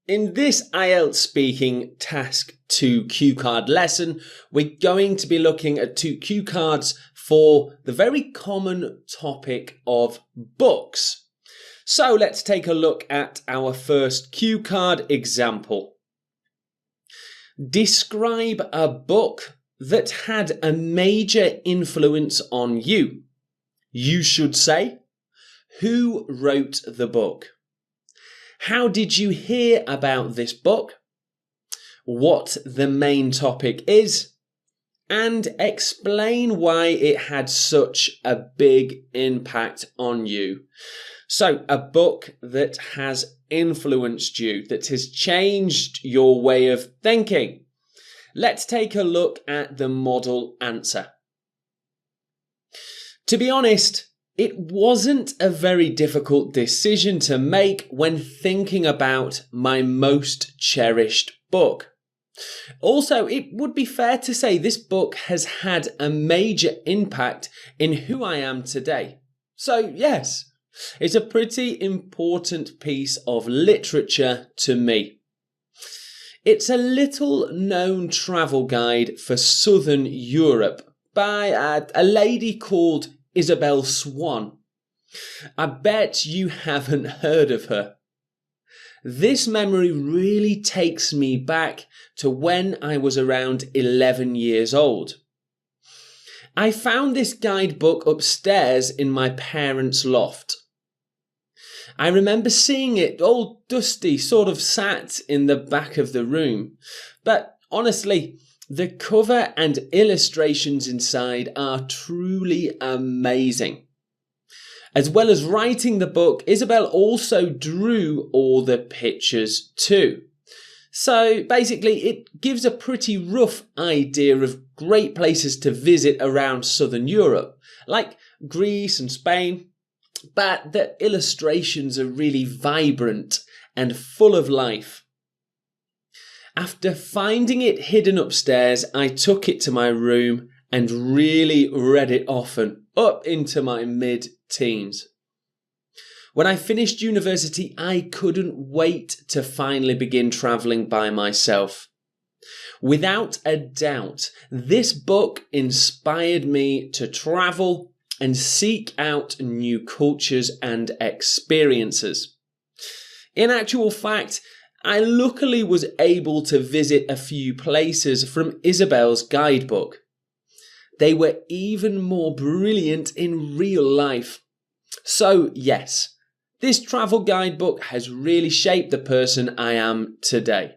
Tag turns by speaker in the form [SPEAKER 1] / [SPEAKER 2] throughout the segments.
[SPEAKER 1] In this IELTS speaking task 2 cue card lesson, we're going to be looking at 2 cue cards for the very common topic of books. So let's take a look at our first cue card example. Describe a book that had a major influence on you. You should say, who wrote the book? How did you hear about this book? What the main topic is? And explain why it had such a big impact on you. So, a book that has influenced you, that has changed your way of thinking. Let's take a look at the model answer. To be honest, it wasn't a very difficult decision to make when thinking about my most cherished book. Also, it would be fair to say this book has had a major impact in who I am today. So yes, it's a pretty important piece of literature to me. It's a little known travel guide for Southern Europe by a lady called Isabel Swan. I bet you haven't heard of her. This memory really takes me back to when I was around 11 years old. I found this guidebook upstairs in my parents' loft. I remember seeing it all dusty, sort of sat in the back of the room. But honestly, the cover and illustrations inside are truly amazing. As well as writing the book, Isabel also drew all the pictures too. So basically, it gives a pretty rough idea of great places to visit around Southern Europe, like Greece and Spain, but the illustrations are really vibrant and full of life. After finding it hidden upstairs, I took it to my room and really read it often, up into my mid-teens. When I finished university, I couldn't wait to finally begin travelling by myself. Without a doubt, this book inspired me to travel and seek out new cultures and experiences. In actual fact, I luckily was able to visit a few places from Isabel's guidebook. They were even more brilliant in real life. So yes, this travel guidebook has really shaped the person I am today.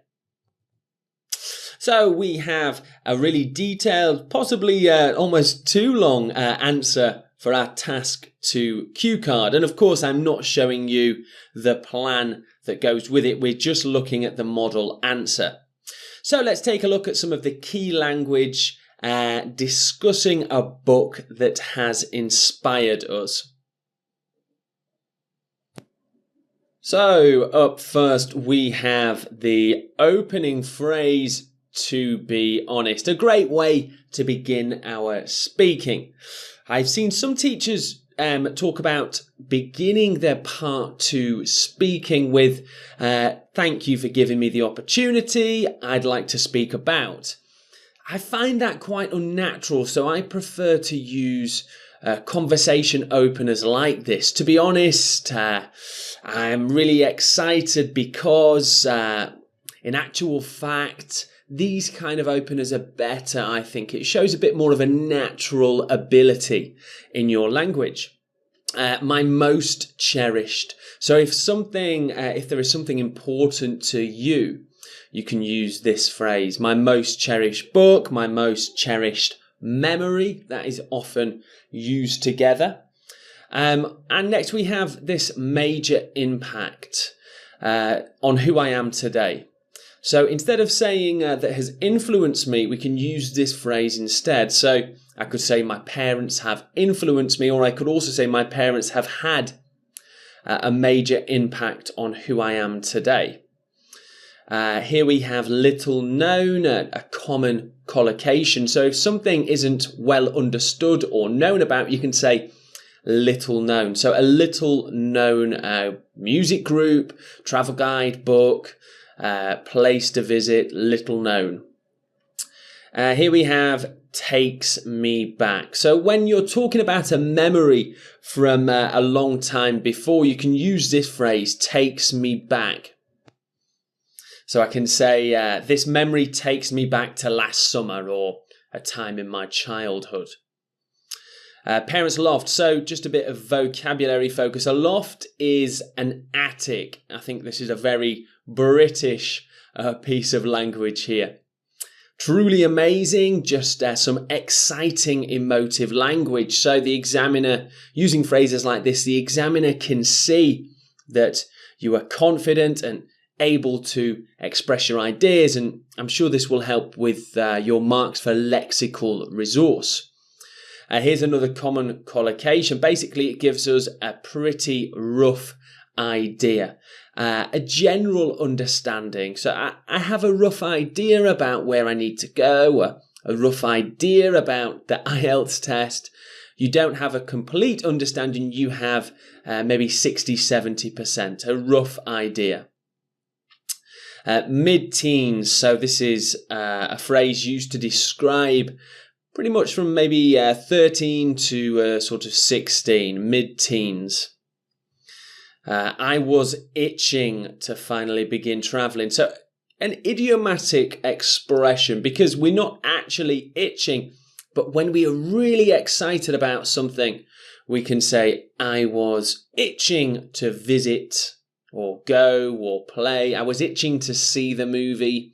[SPEAKER 1] So we have a really detailed, possibly almost too long answer for our task 2 cue card. And of course, I'm not showing you the plan that goes with it. We're just looking at the model answer. So let's take a look at some of the key language discussing a book that has inspired us. So up first, we have the opening phrase, to be honest. A great way to begin our speaking. I've seen some teachers talk about beginning their part 2 speaking with, thank you for giving me the opportunity, I'd like to speak about. I find that quite unnatural, so I prefer to use conversation openers like this. To be honest, I'm really excited because, in actual fact, these kind of openers are better, I think. It shows a bit more of a natural ability in your language. My most cherished. So if there is something important to you, you can use this phrase. My most cherished book, my most cherished memory. That is often used together. And next we have this major impact on who I am today. So instead of saying that has influenced me, we can use this phrase instead. So I could say my parents have influenced me, or I could also say my parents have had a major impact on who I am today. Here we have little known, a common collocation. So if something isn't well understood or known about, you can say little known. So a little known music group, travel guide, book, place to visit, little known. Here we have takes me back. So when you're talking about a memory from a long time before, you can use this phrase, takes me back. So I can say, this memory takes me back to last summer or a time in my childhood. Parents' loft. So just a bit of vocabulary focus. A loft is an attic. I think this is a very British piece of language here. Truly amazing, just some exciting emotive language. So the examiner, using phrases like this, the examiner can see that you are confident and able to express your ideas, and I'm sure this will help with your marks for lexical resource. Here's another common collocation. Basically, it gives us a pretty rough idea. A general understanding. So I have a rough idea about where I need to go, a rough idea about the IELTS test. You don't have a complete understanding, you have maybe 60-70%, a rough idea. Mid-teens, so this is a phrase used to describe pretty much from maybe 13 to sort of 16, mid-teens. I was itching to finally begin traveling. So an idiomatic expression, because we're not actually itching, but when we are really excited about something, we can say, I was itching to visit or go or play. I was itching to see the movie.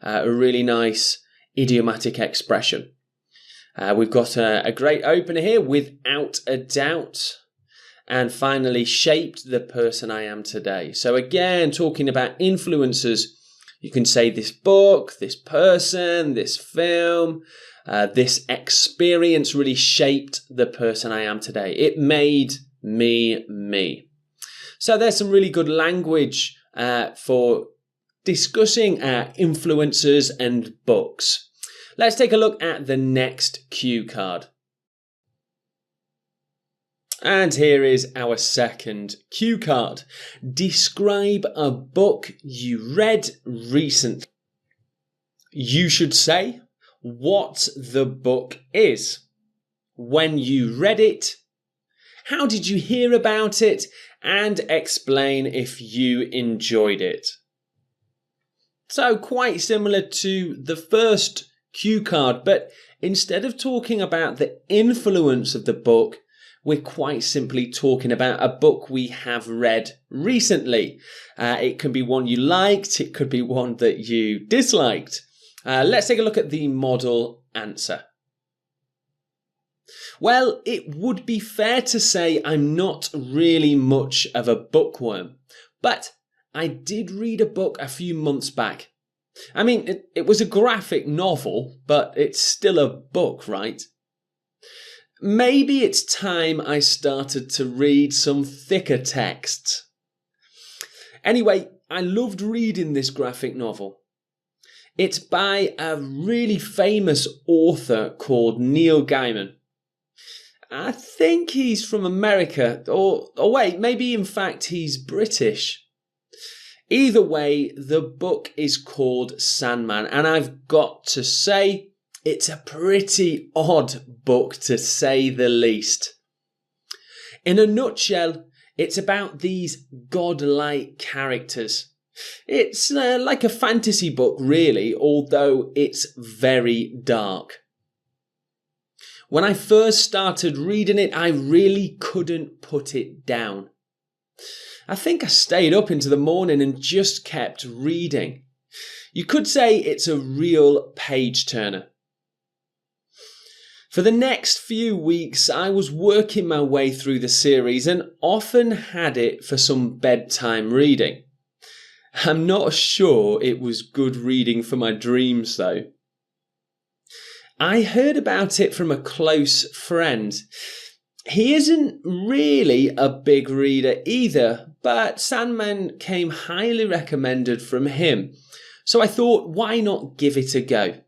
[SPEAKER 1] A really nice idiomatic expression. We've got a great opener here, without a doubt. And finally, shaped the person I am today. So again, talking about influences, you can say this book, this person, this film, this experience really shaped the person I am today. It made me me. So there's some really good language for discussing influences and books. Let's take a look at the next cue card. And here is our second cue card. Describe a book you read recently. You should say what the book is, when you read it, how did you hear about it, and explain if you enjoyed it. So quite similar to the first cue card, but instead of talking about the influence of the book, we're quite simply talking about a book we have read recently. It could be one you liked, it could be one that you disliked. Let's take a look at the model answer. Well, it would be fair to say I'm not really much of a bookworm, but I did read a book a few months back. I mean, it was a graphic novel, but it's still a book, right? Maybe it's time I started to read some thicker texts. Anyway, I loved reading this graphic novel. It's by a really famous author called Neil Gaiman. I think he's from America, or wait, maybe in fact he's British. Either way, the book is called Sandman, and I've got to say, it's a pretty odd book to say the least. In a nutshell, it's about these godlike characters. It's like a fantasy book, really, although it's very dark. When I first started reading it, I really couldn't put it down. I think I stayed up into the morning and just kept reading. You could say it's a real page-turner. For the next few weeks, I was working my way through the series and often had it for some bedtime reading. I'm not sure it was good reading for my dreams, though. I heard about it from a close friend. He isn't really a big reader either, but Sandman came highly recommended from him. So I thought, why not give it a go?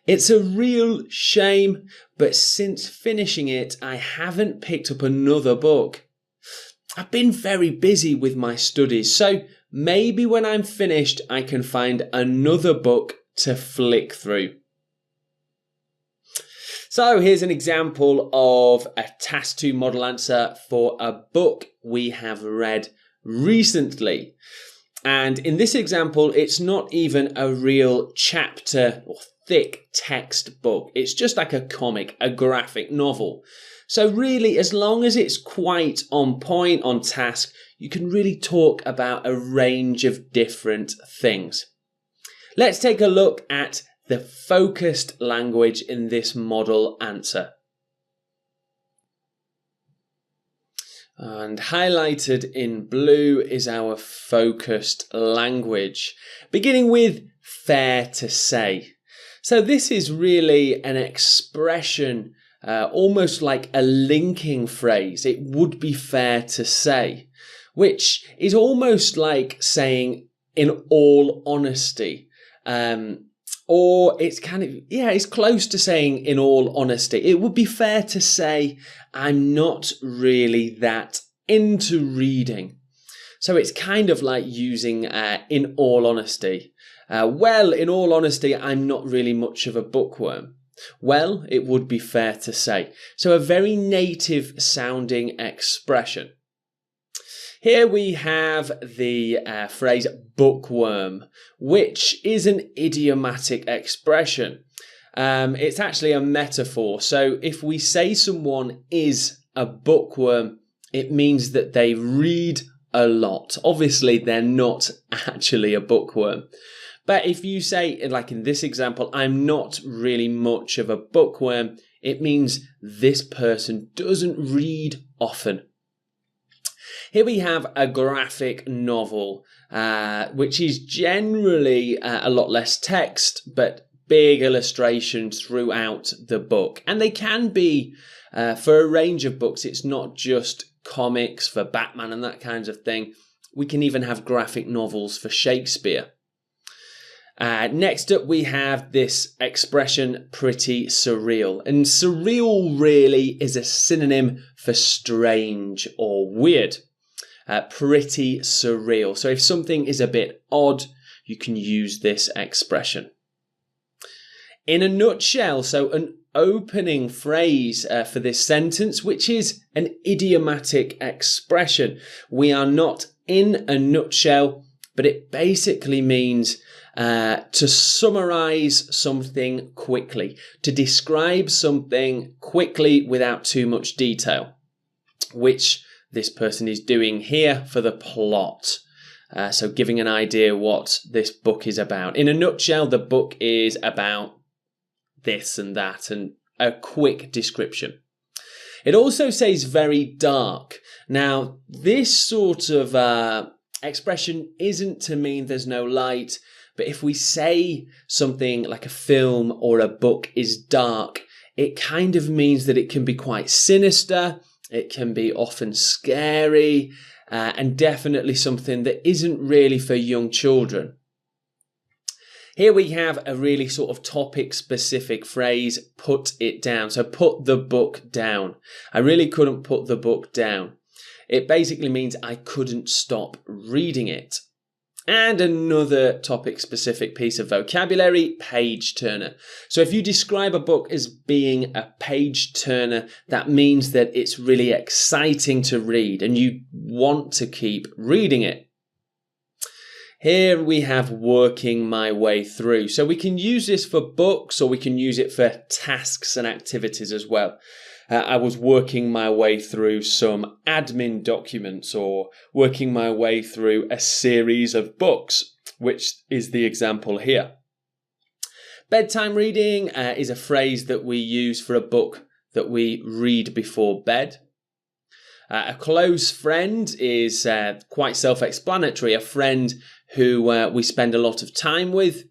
[SPEAKER 1] It's a real shame, but since finishing it, I haven't picked up another book. I've been very busy with my studies, so maybe when I'm finished, I can find another book to flick through. So here's an example of a Task 2 model answer for a book we have read recently. And in this example, it's not even a real chapter or thick text book. It's just like a comic, a graphic novel. So really, as long as it's quite on point, on task, you can really talk about a range of different things. Let's take a look at the focused language in this model answer. And highlighted in blue is our focused language, beginning with fair to say. So this is really an expression, almost like a linking phrase. It would be fair to say, which is almost like saying in all honesty. Or it's it's close to saying in all honesty. It would be fair to say I'm not really that into reading. So it's kind of like using in all honesty. Well, in all honesty, I'm not really much of a bookworm. Well, it would be fair to say. So a very native sounding expression. Here we have the phrase bookworm, which is an idiomatic expression. It's actually a metaphor. So if we say someone is a bookworm, it means that they read a lot. Obviously, they're not actually a bookworm. But if you say, like in this example, I'm not really much of a bookworm, it means this person doesn't read often. Here we have a graphic novel, which is generally a lot less text, but big illustrations throughout the book. And they can be, for a range of books, it's not just comics for Batman and that kinds of thing. We can even have graphic novels for Shakespeare. Next up, we have this expression, pretty surreal. And surreal really is a synonym for strange or weird. Pretty surreal. So if something is a bit odd, you can use this expression. In a nutshell, so an opening phrase for this sentence, which is an idiomatic expression. We are not in a nutshell, but it basically means to summarize something quickly, to describe something quickly without too much detail, which this person is doing here for the plot. So giving an idea what this book is about. In a nutshell, the book is about this and that, and a quick description. It also says very dark. Now, this sort of expression isn't to mean there's no light, but if we say something like a film or a book is dark, it kind of means that it can be quite sinister. It can be often scary, and definitely something that isn't really for young children. Here we have a really sort of topic-specific phrase, put it down. So put the book down. I really couldn't put the book down. It basically means I couldn't stop reading it. And another topic-specific piece of vocabulary, page turner. So if you describe a book as being a page turner, that means that it's really exciting to read and you want to keep reading it. Here we have working my way through. So we can use this for books or we can use it for tasks and activities as well. I was working my way through some admin documents or working my way through a series of books, which is the example here. Bedtime reading is a phrase that we use for a book that we read before bed. A close friend is quite self-explanatory, a friend who we spend a lot of time with.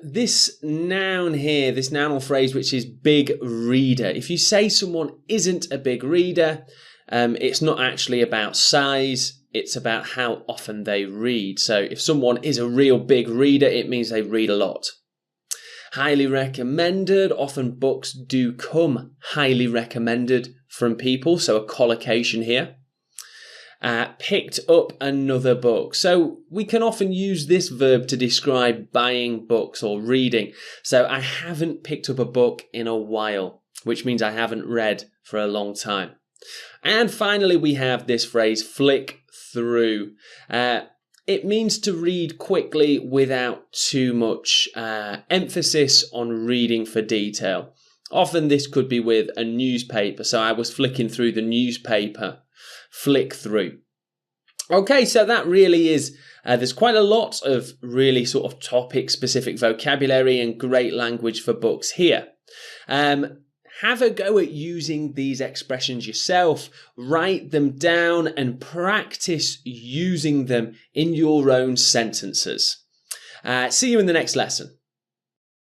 [SPEAKER 1] This noun here, this noun or phrase, which is big reader. If you say someone isn't a big reader, it's not actually about size, it's about how often they read. So if someone is a real big reader, it means they read a lot. Highly recommended. Often books do come highly recommended from people, so a collocation here. Picked up another book. So we can often use this verb to describe buying books or reading. So I haven't picked up a book in a while, which means I haven't read for a long time. And finally, we have this phrase, flick through. It means to read quickly without too much emphasis on reading for detail. Often this could be with a newspaper. So I was flicking through the newspaper. Flick through. Okay, so that really is, there's quite a lot of really sort of topic-specific vocabulary and great language for books here. Have a go at using these expressions yourself, write them down and practice using them in your own sentences. See you in the next lesson.